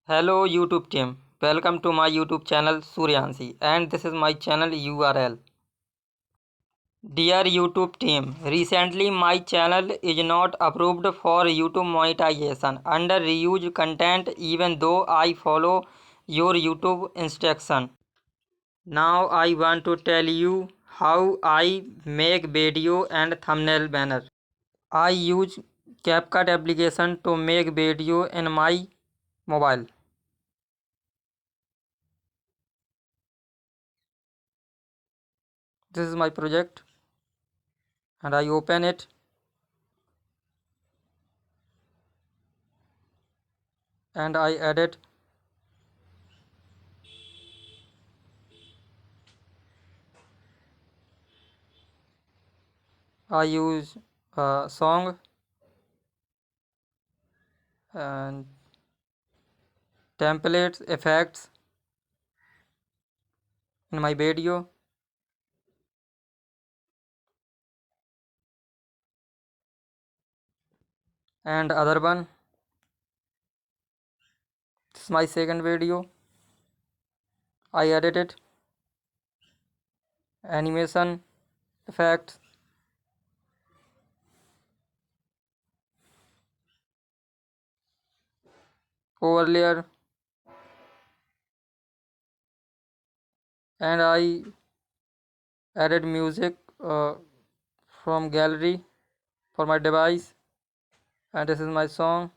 Hello YouTube team, welcome to my YouTube channel Sooryanshee and this is my channel URL. Dear YouTube team, recently my channel is not approved for YouTube monetization under reused content even though I follow your YouTube instruction. Now I want to tell you how I make video and thumbnail banner. I use CapCut application to make video in my mobile. This is my project and I open it and I edit I use a song and templates effects in my video and other one. This is my second video. I edit it, animation effects, overlayer, and I added music from gallery for my device, and this is my song.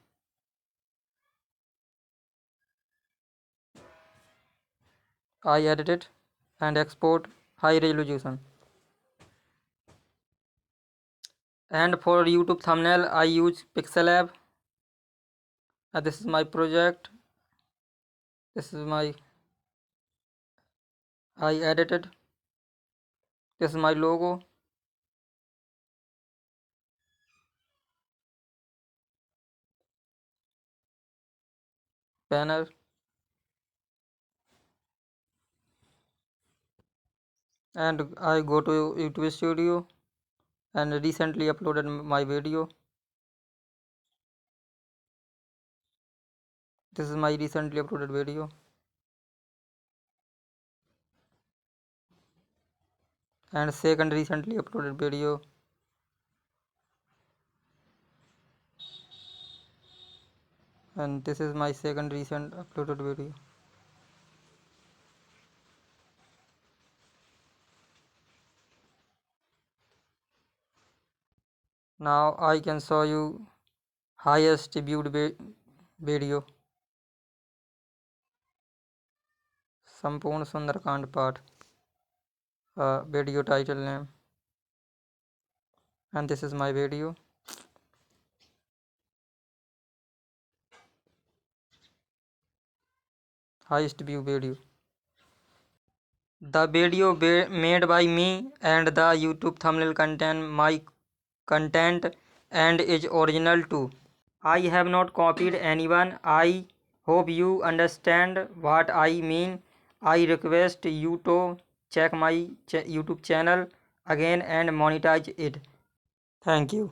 I edit it and export high resolution. And for YouTube thumbnail I use pixellab. This is my project. This is my I edited. This is my logo. Banner. And I go to YouTube studio and recently uploaded my video. This is my recently uploaded video. And second recently uploaded video. And this is my second recent uploaded video. Now I can show you highest viewed video. Sampurna Sundarkand part. Video title name. And this is my video. Highest view video. The video made by me and the YouTube thumbnail contain my content and is original too. I have not copied anyone. I hope you understand what I mean. I request you to check my YouTube channel again and monetize it. Thank you.